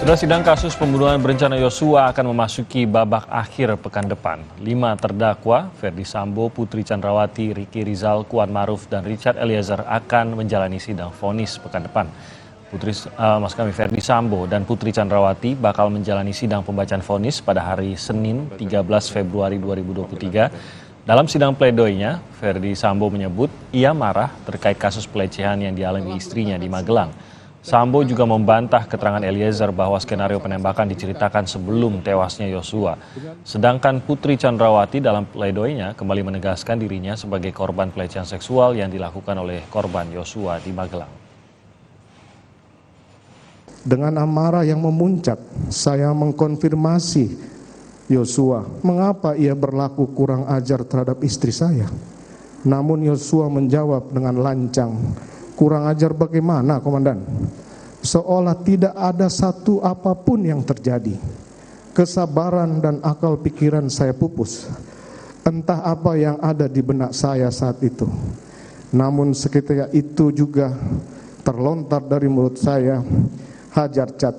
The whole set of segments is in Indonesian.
Sudah sidang kasus pembunuhan berencana Yosua akan memasuki babak akhir pekan depan. 5 terdakwa, Ferdy Sambo, Putri Chandrawati, Ricky Rizal, Kuat Maruf, dan Richard Eliezer akan menjalani sidang vonis pekan depan. Ferdy Sambo dan Putri Chandrawati bakal menjalani sidang pembacaan vonis pada hari Senin 13 Februari 2023. Dalam sidang pledoinya, Ferdy Sambo menyebut ia marah terkait kasus pelecehan yang dialami istrinya di Magelang. Sambo juga membantah keterangan Eliezer bahwa skenario penembakan diceritakan sebelum tewasnya Yosua. Sedangkan Putri Chandrawati dalam pledoinya kembali menegaskan dirinya sebagai korban pelecehan seksual yang dilakukan oleh korban Yosua di Magelang. Dengan amarah yang memuncak, saya mengkonfirmasi Yosua, mengapa ia berlaku kurang ajar terhadap istri saya. Namun Yosua menjawab dengan lancang, kurang ajar bagaimana, Komandan? Seolah tidak ada satu apapun yang terjadi. Kesabaran dan akal pikiran saya pupus. Entah apa yang ada di benak saya saat itu. Namun seketika itu juga terlontar dari mulut saya, hajar Cat,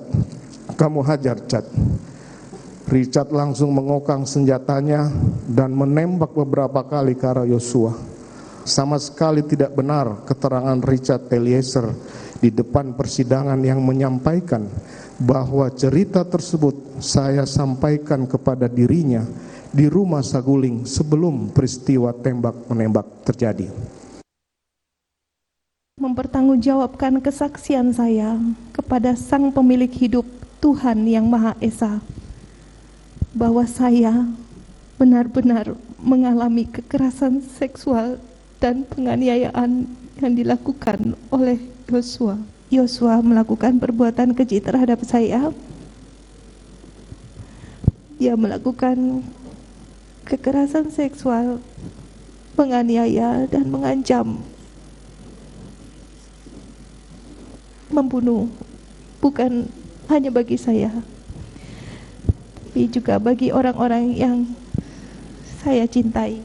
kamu hajar Cat. Richard langsung mengokang senjatanya dan menembak beberapa kali ke arah Yosua. Sama sekali tidak benar keterangan Richard Eliezer di depan persidangan yang menyampaikan bahwa cerita tersebut saya sampaikan kepada dirinya di rumah Saguling sebelum peristiwa tembak-menembak terjadi. Mempertanggungjawabkan kesaksian saya kepada Sang Pemilik Hidup Tuhan Yang Maha Esa bahwa saya benar-benar mengalami kekerasan seksual dan penganiayaan yang dilakukan oleh Yosua. Yosua melakukan perbuatan keji terhadap saya. Dia melakukan kekerasan seksual, menganiaya dan mengancam membunuh, bukan hanya bagi saya, tapi juga bagi orang-orang yang saya cintai.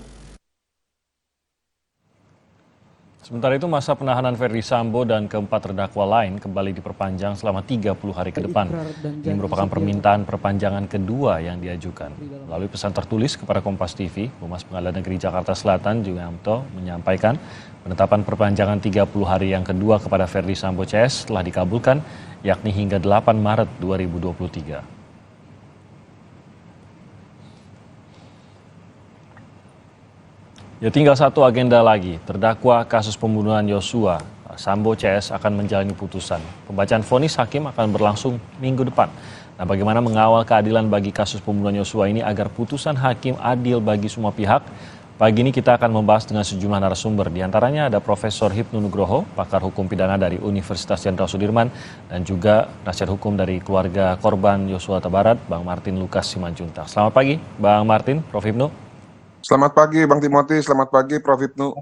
Sementara itu masa penahanan Ferdy Sambo dan keempat terdakwa lain kembali diperpanjang selama 30 hari ke depan. Ini merupakan permintaan perpanjangan kedua yang diajukan. Melalui pesan tertulis kepada Kompas TV, Humas Pengadilan Negeri Jakarta Selatan Julianto menyampaikan penetapan perpanjangan 30 hari yang kedua kepada Ferdy Sambo CS telah dikabulkan, yakni hingga 8 Maret 2023. Ya, tinggal satu agenda lagi. Terdakwa kasus pembunuhan Yosua, Sambo CS akan menjalani putusan. Pembacaan vonis hakim akan berlangsung minggu depan. Nah, bagaimana mengawal keadilan bagi kasus pembunuhan Yosua ini agar putusan hakim adil bagi semua pihak? Pagi ini kita akan membahas dengan sejumlah narasumber. Di antaranya ada Profesor Hipnu Nugroho, pakar hukum pidana dari Universitas Jenderal Sudirman, dan juga penasihat hukum dari keluarga korban Yosua Huta Barat, Bang Martin Lukas Simanjuntak. Selamat pagi, Bang Martin, Prof. Hipnu. Selamat pagi Bang Timothy, selamat pagi Prof. Hipnu.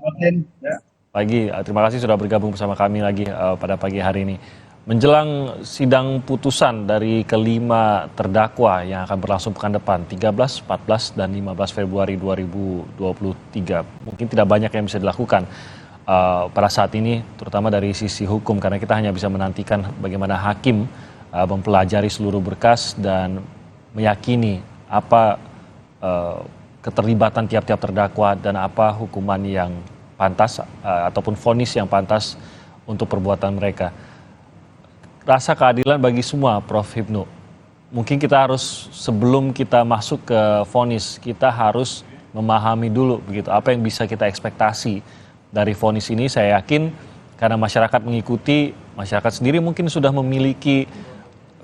Pagi, terima kasih sudah bergabung bersama kami lagi pada pagi hari ini. Menjelang sidang putusan dari kelima terdakwa yang akan berlangsung pekan depan, 13, 14, dan 15 Februari 2023. Mungkin tidak banyak yang bisa dilakukan pada saat ini, terutama dari sisi hukum, karena kita hanya bisa menantikan bagaimana hakim mempelajari seluruh berkas dan meyakini apa keterlibatan tiap-tiap terdakwa dan apa hukuman yang pantas ataupun vonis yang pantas untuk perbuatan mereka. Rasa keadilan bagi semua, Prof. Hipnu. Mungkin kita harus, sebelum kita masuk ke vonis, kita harus memahami dulu begitu apa yang bisa kita ekspektasi dari vonis ini. Saya yakin karena masyarakat mengikuti, masyarakat sendiri mungkin sudah memiliki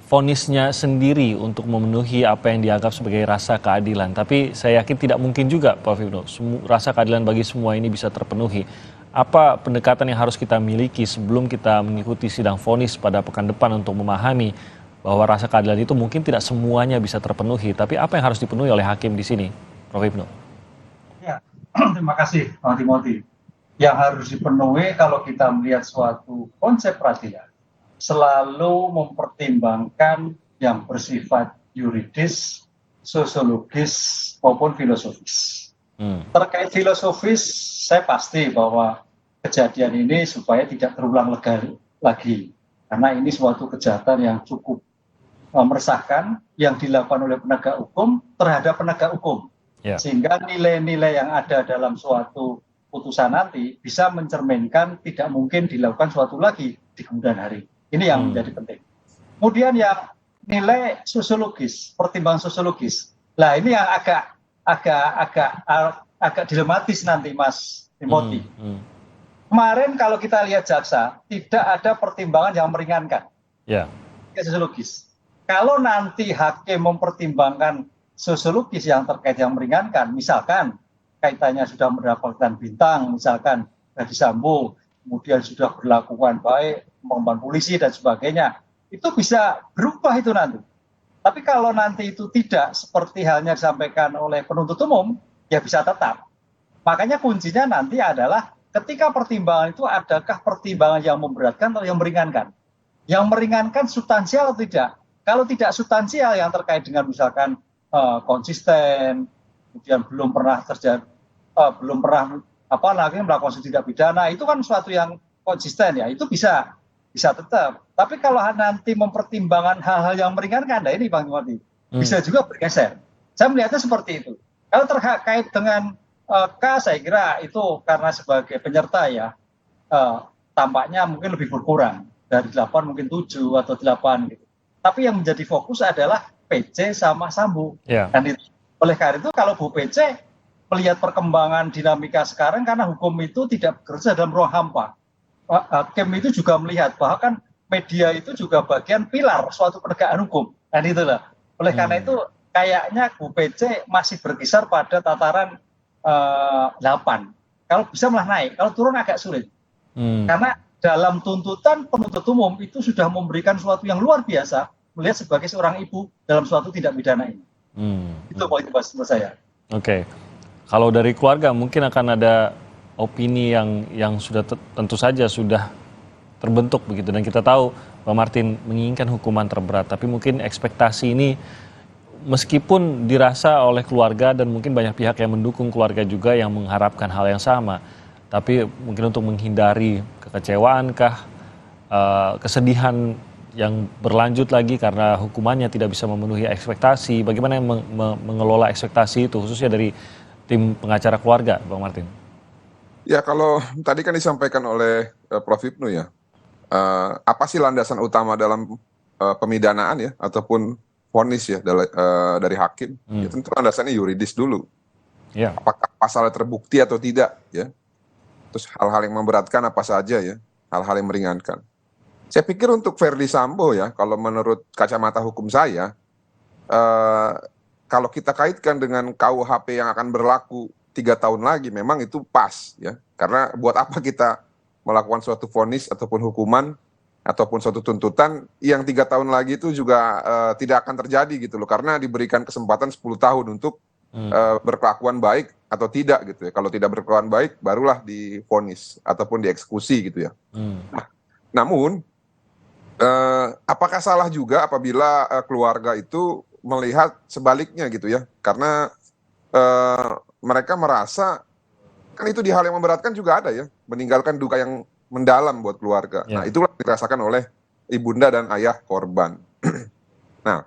vonisnya sendiri untuk memenuhi apa yang dianggap sebagai rasa keadilan. Tapi saya yakin tidak mungkin juga, Prof. Hipnu, rasa keadilan bagi semua ini bisa terpenuhi. Apa pendekatan yang harus kita miliki sebelum kita mengikuti sidang vonis pada pekan depan untuk memahami bahwa rasa keadilan itu mungkin tidak semuanya bisa terpenuhi, tapi apa yang harus dipenuhi oleh hakim di sini, Prof. Hipnu? Ya, terima kasih, Bang Timothy. Yang harus dipenuhi kalau kita melihat suatu konsep peradilan, selalu mempertimbangkan yang bersifat yuridis, sosiologis, maupun filosofis. Terkait filosofis, saya pasti bahwa kejadian ini supaya tidak terulang lagi. Karena ini suatu kejahatan yang cukup meresahkan yang dilakukan oleh penegak hukum terhadap penegak hukum. Ya. Sehingga nilai-nilai yang ada dalam suatu putusan nanti bisa mencerminkan tidak mungkin dilakukan suatu lagi di kemudian hari. Ini yang menjadi penting. Kemudian yang nilai sosiologis, pertimbangan sosiologis. Nah, ini yang agak dilematis nanti, Mas Timothy. Kemarin kalau kita lihat jaksa, tidak ada pertimbangan yang meringankan. Ya. Sosiologis. Kalau nanti hakim mempertimbangkan sosiologis yang terkait yang meringankan, misalkan kaitannya sudah mendapatkan bintang, misalkan Ferdy Sambo, kemudian sudah berlakukan baik, mengembang polisi dan sebagainya, itu bisa berubah itu nanti. Tapi kalau nanti itu tidak seperti halnya disampaikan oleh penuntut umum, ya bisa tetap. Makanya kuncinya nanti adalah ketika pertimbangan itu adakah pertimbangan yang memberatkan atau yang meringankan. Yang meringankan substansial atau tidak. Kalau tidak substansial yang terkait dengan misalkan konsisten, kemudian belum pernah melakukan tindak pidana, itu kan suatu yang konsisten ya, itu bisa tetap. Tapi kalau nanti mempertimbangkan hal-hal yang meringankan, nah ini Bang Timothy, bisa juga bergeser. Saya melihatnya seperti itu. Kalau terkait dengan K, saya kira itu karena sebagai penyerta ya, tampaknya mungkin lebih berkurang. Dari 8 mungkin 7 atau 8 gitu. Tapi yang menjadi fokus adalah PC sama Sambo. Yeah. Dan itu, oleh karena itu kalau Bu PC melihat perkembangan dinamika sekarang, karena hukum itu tidak bekerja dalam ruang hampa. Hakim itu juga melihat bahwa kan media itu juga bagian pilar suatu penegakan hukum. Dan itulah. Oleh karena itu kayaknya Bu PC masih berkisar pada tataran 8. Kalau bisa malah naik, kalau turun agak sulit. Karena dalam tuntutan penuntut umum itu sudah memberikan sesuatu yang luar biasa melihat sebagai seorang ibu dalam suatu tindak pidana ini. Itu poin menurut saya. Oke. Kalau dari keluarga mungkin akan ada opini yang sudah tentu saja sudah terbentuk begitu, dan kita tahu Bang Martin menginginkan hukuman terberat, tapi mungkin ekspektasi ini meskipun dirasa oleh keluarga dan mungkin banyak pihak yang mendukung keluarga juga yang mengharapkan hal yang sama, tapi mungkin untuk menghindari kekecewaankah, kesedihan yang berlanjut lagi karena hukumannya tidak bisa memenuhi ekspektasi, bagaimana yang mengelola ekspektasi itu khususnya dari tim pengacara keluarga, Bang Martin? Ya, kalau tadi kan disampaikan oleh Prof. Ibnu ya, apa sih landasan utama dalam pemidanaan ya ataupun vonis ya dari hakim? Ya, tentu landasannya yuridis dulu. Ya. Apakah pasalnya terbukti atau tidak ya? Terus hal-hal yang memberatkan apa saja ya, hal-hal yang meringankan. Saya pikir untuk Ferdy Sambo ya, kalau menurut kacamata hukum saya, kalau kita kaitkan dengan KUHP yang akan berlaku 3 tahun lagi, memang itu pas ya. Karena buat apa kita melakukan suatu vonis ataupun hukuman ataupun suatu tuntutan yang 3 tahun lagi itu juga tidak akan terjadi gitu loh. Karena diberikan kesempatan 10 tahun untuk berkelakuan baik atau tidak gitu ya. Kalau tidak berkelakuan baik barulah divonis ataupun dieksekusi gitu ya. Namun apakah salah juga apabila keluarga itu melihat sebaliknya gitu ya? Karena mereka merasa kan itu di hal yang memberatkan juga ada ya, meninggalkan duka yang mendalam buat keluarga. Ya. Nah, itulah dirasakan oleh ibunda dan ayah korban. Nah,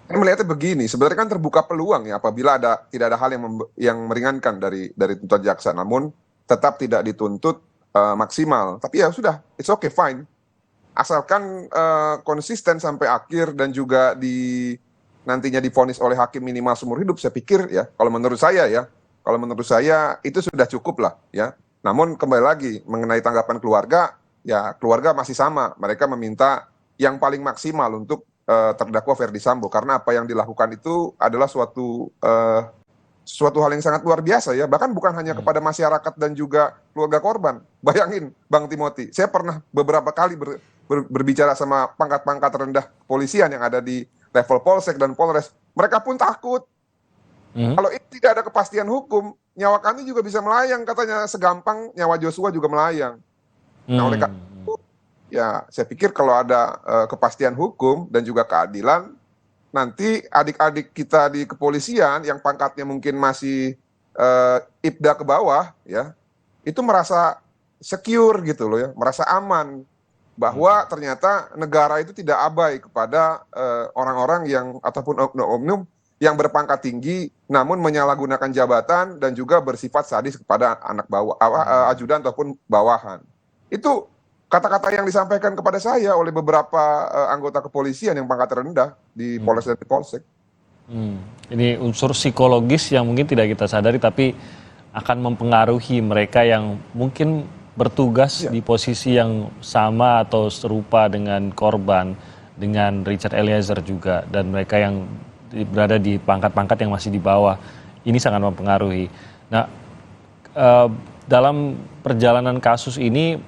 saya melihatnya begini, sebenarnya kan terbuka peluang ya apabila tidak ada hal yang meringankan dari tuntutan jaksa, namun tetap tidak dituntut maksimal. Tapi ya sudah, it's okay, fine. Asalkan konsisten sampai akhir dan juga nantinya divonis oleh hakim minimal seumur hidup, saya pikir ya, kalau menurut saya itu sudah cukup lah ya. Namun kembali lagi mengenai tanggapan keluarga, ya keluarga masih sama, mereka meminta yang paling maksimal untuk terdakwa Ferdy Sambo, karena apa yang dilakukan itu adalah suatu hal yang sangat luar biasa ya, bahkan bukan hanya kepada masyarakat dan juga keluarga korban. Bayangin Bang Timothy, saya pernah beberapa kali berbicara sama pangkat-pangkat rendah kepolisian yang ada di level Polsek dan Polres, mereka pun takut. Kalau ini tidak ada kepastian hukum, nyawa kami juga bisa melayang, katanya segampang nyawa Joshua juga melayang. Nah, oleh karena itu, ya saya pikir kalau ada kepastian hukum dan juga keadilan, nanti adik-adik kita di kepolisian yang pangkatnya mungkin masih ibda ke bawah, ya, itu merasa secure gitu loh ya, merasa aman. bahwa ternyata negara itu tidak abai kepada orang-orang yang ataupun oknum-oknum yang berpangkat tinggi namun menyalahgunakan jabatan dan juga bersifat sadis kepada anak bawah, ajudan ataupun bawahan. Itu kata-kata yang disampaikan kepada saya oleh beberapa anggota kepolisian yang pangkat rendah di Polres dan di Polsek. Ini unsur psikologis yang mungkin tidak kita sadari tapi akan mempengaruhi mereka yang mungkin bertugas di posisi yang sama atau serupa dengan korban, dengan Richard Eliezer juga, dan mereka yang berada di pangkat-pangkat yang masih di bawah. Ini sangat mempengaruhi. Nah, dalam perjalanan kasus ini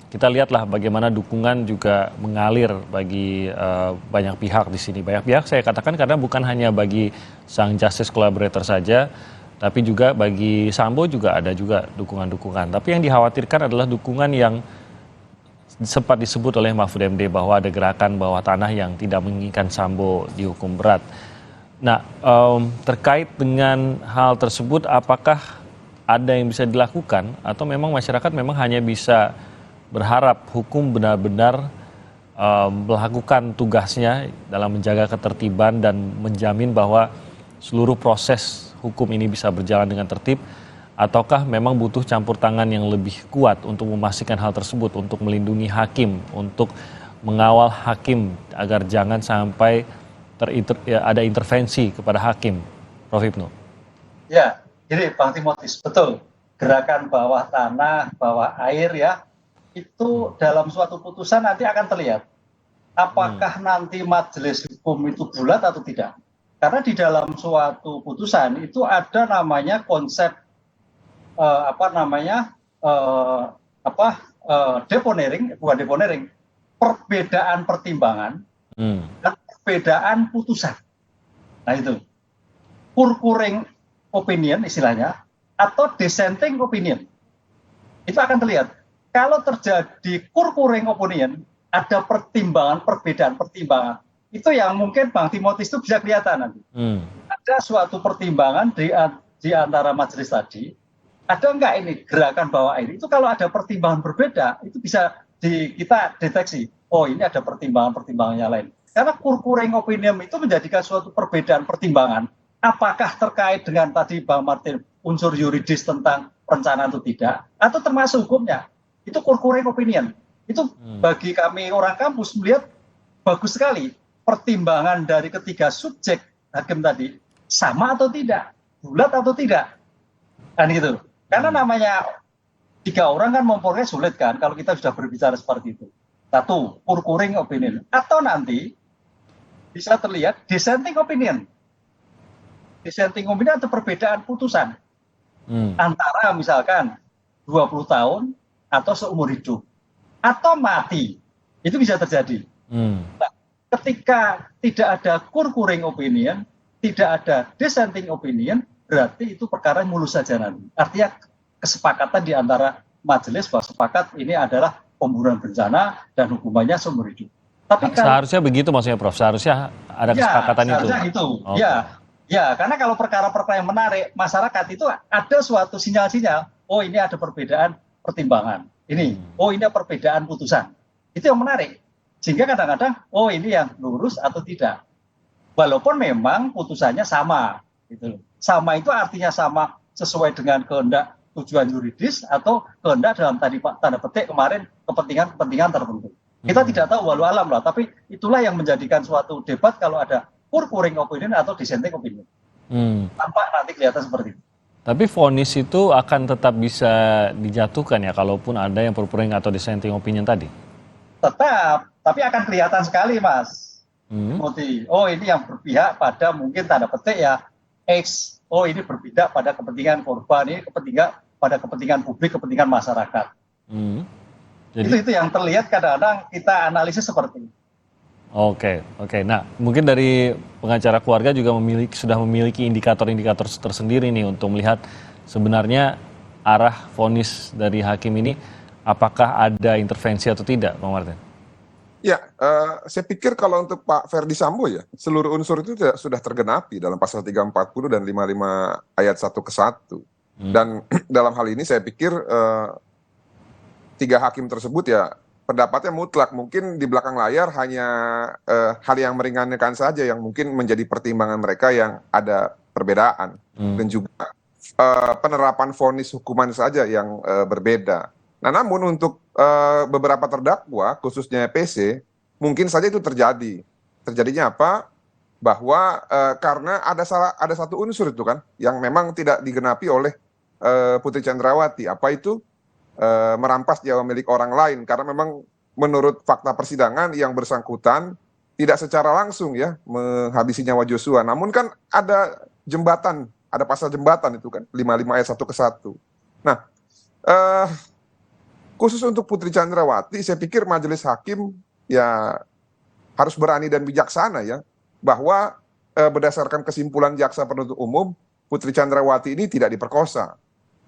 kita lihatlah bagaimana dukungan juga mengalir bagi banyak pihak di sini. Banyak pihak saya katakan karena bukan hanya bagi sang justice collaborator saja, tapi juga bagi Sambo juga ada juga dukungan-dukungan. Tapi yang dikhawatirkan adalah dukungan yang sempat disebut oleh Mahfud MD bahwa ada gerakan bawah tanah yang tidak menginginkan Sambo dihukum berat. Nah, terkait dengan hal tersebut, apakah ada yang bisa dilakukan atau memang masyarakat memang hanya bisa berharap hukum benar-benar melakukan tugasnya dalam menjaga ketertiban dan menjamin bahwa seluruh proses hukum ini bisa berjalan dengan tertib, ataukah memang butuh campur tangan yang lebih kuat untuk memastikan hal tersebut, untuk melindungi hakim, untuk mengawal hakim agar jangan sampai ada intervensi kepada hakim, Prof. Hipnu? Ya, jadi Bang Timotius, betul. Gerakan bawah tanah, bawah air ya, itu dalam suatu putusan nanti akan terlihat. Apakah nanti majelis hukum itu bulat atau tidak? Karena di dalam suatu putusan itu ada namanya konsep deponering, bukan deponering, perbedaan pertimbangan dan perbedaan putusan. Nah itu, concurring opinion istilahnya atau dissenting opinion. Itu akan terlihat. Kalau terjadi concurring opinion, ada pertimbangan, perbedaan pertimbangan. Itu yang mungkin Bang Timotius itu bisa kelihatan nanti. Ada suatu pertimbangan di antara majelis tadi, ada enggak ini gerakan bawah air? Itu kalau ada pertimbangan berbeda, itu bisa kita deteksi. Oh, ini ada pertimbangan-pertimbangan yang lain. Karena concurring opinion itu menjadikan suatu perbedaan pertimbangan. Apakah terkait dengan tadi Bang Martin, unsur yuridis tentang perencanaan itu tidak, atau termasuk hukumnya. Itu concurring opinion. Itu bagi kami orang kampus melihat bagus sekali. Pertimbangan dari ketiga subjek hakim tadi sama atau tidak, bulat atau tidak, kan gitu. Karena namanya 3 orang kan memperoleh sulit kan kalau kita sudah berbicara seperti itu. Satu, concurring opinion, atau nanti bisa terlihat dissenting opinion. Dissenting opinion atau perbedaan putusan antara misalkan 20 tahun atau seumur hidup atau mati, itu bisa terjadi. Nah, ketika tidak ada concurring opinion, tidak ada dissenting opinion, berarti itu perkara mulus saja nanti. Artinya kesepakatan di antara majelis bahwa sepakat ini adalah pembunuhan berencana dan hukumannya seumur hidup. Tapi seharusnya begitu maksudnya, Prof. Seharusnya ada kesepakatan itu. Seharusnya itu. Ya, karena kalau perkara-perkara yang menarik, masyarakat itu ada suatu sinyal-sinyal, oh ini ada perbedaan pertimbangan. Ini, oh ini perbedaan putusan. Itu yang menarik. Sehingga kadang-kadang, oh ini yang lurus atau tidak. Walaupun memang putusannya sama. Gitu. Sama itu artinya sama sesuai dengan kehendak tujuan yuridis atau kehendak dalam tanda petik kemarin kepentingan tertentu. Kita tidak tahu walau alam lah, tapi itulah yang menjadikan suatu debat kalau ada concurring opinion atau dissenting opinion. Tampak nanti kelihatan seperti itu. Tapi vonis itu akan tetap bisa dijatuhkan ya kalaupun ada yang concurring atau dissenting opinion tadi? Tetap, tapi akan kelihatan sekali, Mas. Oh, ini yang berpihak pada mungkin tanda petik ya X. Oh, ini berpihak pada kepentingan korban, ini pada kepentingan publik, kepentingan masyarakat. Jadi itu yang terlihat kadang-kadang kita analisis seperti itu. Oke. Nah, mungkin dari pengacara keluarga juga sudah memiliki indikator-indikator tersendiri nih untuk melihat sebenarnya arah vonis dari hakim ini. Apakah ada intervensi atau tidak, Bang Martin? Ya, saya pikir kalau untuk Pak Ferdi Sambo ya, seluruh unsur itu sudah tergenapi dalam pasal 340 dan 55 ayat 1 ke 1. Dan dalam hal ini saya pikir 3 hakim tersebut ya pendapatnya mutlak. Mungkin di belakang layar hanya hal yang meringankan saja yang mungkin menjadi pertimbangan mereka yang ada perbedaan. Dan juga penerapan vonis hukuman saja yang berbeda. Nah, namun untuk beberapa terdakwa, khususnya PC, mungkin saja itu terjadi. Terjadinya apa? Bahwa karena ada satu unsur itu kan, yang memang tidak digenapi oleh Putri Chandrawati. Apa itu? Merampas nyawa milik orang lain, karena memang menurut fakta persidangan yang bersangkutan tidak secara langsung ya menghabisi nyawa Joshua, namun kan ada jembatan, ada pasal jembatan itu kan 55 ayat 1 ke 1. Nah, khusus untuk Putri Chandrawati, saya pikir majelis hakim ya harus berani dan bijaksana ya, bahwa berdasarkan kesimpulan jaksa penuntut umum, Putri Chandrawati ini tidak diperkosa,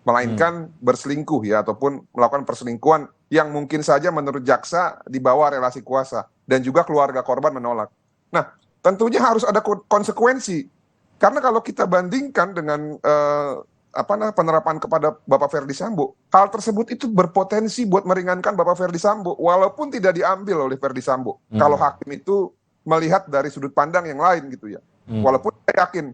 melainkan berselingkuh ya, ataupun melakukan perselingkuhan yang mungkin saja menurut jaksa di bawah relasi kuasa, dan juga keluarga korban menolak. Nah, tentunya harus ada konsekuensi, karena kalau kita bandingkan dengan penerapan kepada Bapak Ferdy Sambo, hal tersebut itu berpotensi buat meringankan Bapak Ferdy Sambo, walaupun tidak diambil oleh Ferdy Sambo. Kalau hakim itu melihat dari sudut pandang yang lain gitu ya, walaupun saya yakin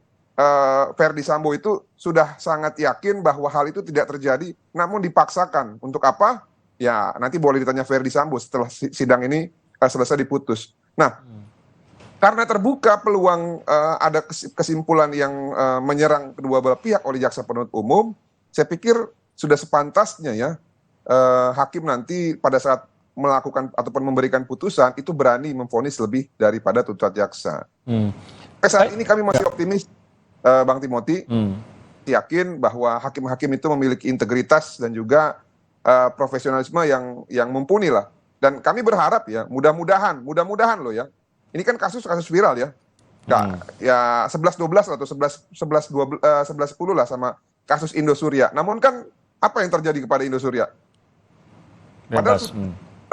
Ferdy Sambo itu sudah sangat yakin bahwa hal itu tidak terjadi, namun dipaksakan. Untuk apa? Ya nanti boleh ditanya Ferdy Sambo setelah sidang ini selesai diputus. Nah, karena terbuka peluang ada kesimpulan yang menyerang kedua belah pihak oleh jaksa penuntut umum, saya pikir sudah sepantasnya ya hakim nanti pada saat melakukan ataupun memberikan putusan itu berani memvonis lebih daripada tuntutan jaksa. Sampai saat ini kami masih optimis, Bang Timothy, yakin bahwa hakim-hakim itu memiliki integritas dan juga profesionalisme yang mumpuni lah. Dan kami berharap ya, mudah-mudahan loh ya. Ini kan kasus viral ya. Ya 11-12 atau 11-10 lah sama kasus Indosuria. Namun kan apa yang terjadi kepada Indosuria? Padahal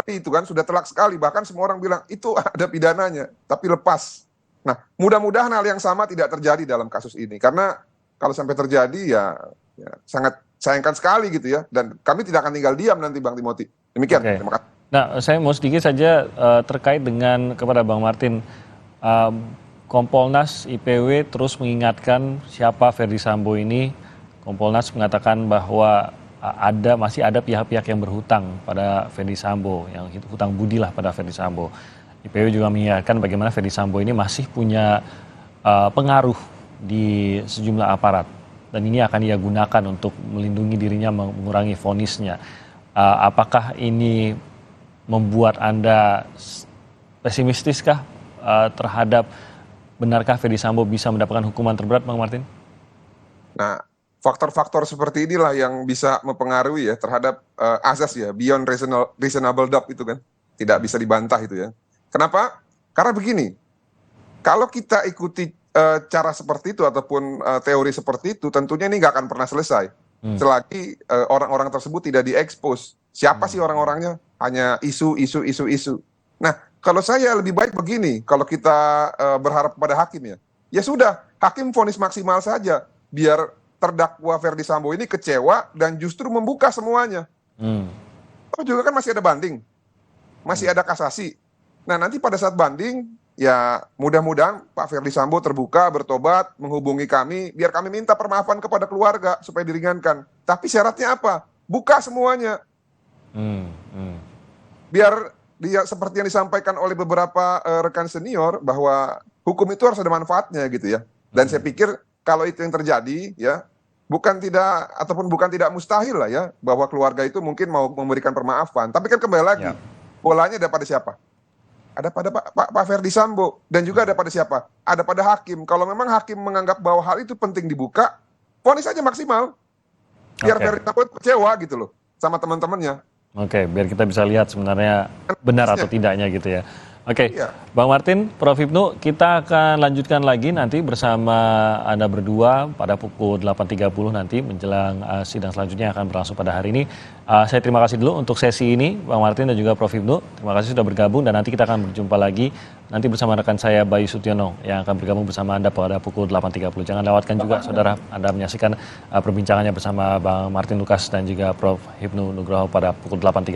itu kan sudah telak sekali, bahkan semua orang bilang itu ada pidananya, tapi lepas. Nah, mudah-mudahan hal yang sama tidak terjadi dalam kasus ini, karena kalau sampai terjadi ya sangat sayangkan sekali gitu ya, dan kami tidak akan tinggal diam nanti, Bang Timothy. Demikian. Terima kasih. Nah, saya mau sedikit saja terkait dengan kepada Bang Martin, Kompolnas IPW terus mengingatkan siapa Ferdy Sambo ini. Kompolnas mengatakan bahwa masih ada pihak-pihak yang berhutang pada Ferdy Sambo, yang hutang budi lah pada Ferdy Sambo. IPW juga mengingatkan bagaimana Ferdy Sambo ini masih punya pengaruh di sejumlah aparat, dan ini akan ia gunakan untuk melindungi dirinya, mengurangi vonisnya. Apakah ini membuat Anda pesimistiskah terhadap benarkah Ferdy Sambo bisa mendapatkan hukuman terberat, Bang Martin? Nah, faktor-faktor seperti inilah yang bisa mempengaruhi ya terhadap azas ya, beyond reasonable doubt itu kan. Tidak bisa dibantah itu ya. Kenapa? Karena begini, kalau kita ikuti cara seperti itu ataupun teori seperti itu, tentunya ini nggak akan pernah selesai. Selagi orang-orang tersebut tidak diekspos. Siapa sih orang-orangnya? Hanya isu. Nah, kalau saya lebih baik begini, kalau kita berharap kepada hakim ya sudah, hakim vonis maksimal saja, biar terdakwa Ferdy Sambo ini kecewa dan justru membuka semuanya. Tapi juga kan masih ada banding, masih ada kasasi. Nah, nanti pada saat banding, ya mudah-mudahan Pak Ferdy Sambo terbuka, bertobat, menghubungi kami, biar kami minta permaafan kepada keluarga supaya diringankan. Tapi syaratnya apa? Buka semuanya. Biar dia seperti yang disampaikan oleh beberapa rekan senior, bahwa hukum itu harus ada manfaatnya gitu ya. Dan saya pikir kalau itu yang terjadi ya, bukan tidak mustahil lah ya, bahwa keluarga itu mungkin mau memberikan permaafan. Tapi kan kembali lagi, bolanya ada pada siapa? Ada pada Pak Ferdy Sambo, dan juga ada pada siapa? Ada pada hakim. Kalau memang hakim menganggap bahwa hal itu penting dibuka, vonis aja maksimal. Biar Ferdy Sambo kecewa gitu loh sama teman-temannya. Oke, biar kita bisa lihat sebenarnya benar atau tidaknya gitu ya. Oke, Bang Martin, Prof. Hipnu, kita akan lanjutkan lagi nanti bersama Anda berdua pada pukul 8.30 nanti menjelang sidang selanjutnya yang akan berlangsung pada hari ini. Saya terima kasih dulu untuk sesi ini, Bang Martin dan juga Prof. Hipnu. Terima kasih sudah bergabung, dan nanti kita akan berjumpa lagi nanti bersama rekan saya Bayu Sutiono yang akan bergabung bersama Anda pada pukul 8.30. Jangan lewatkan juga, saudara, Anda menyaksikan perbincangannya bersama Bang Martin Lukas dan juga Prof. Hipnu Nugroho pada pukul 8.30.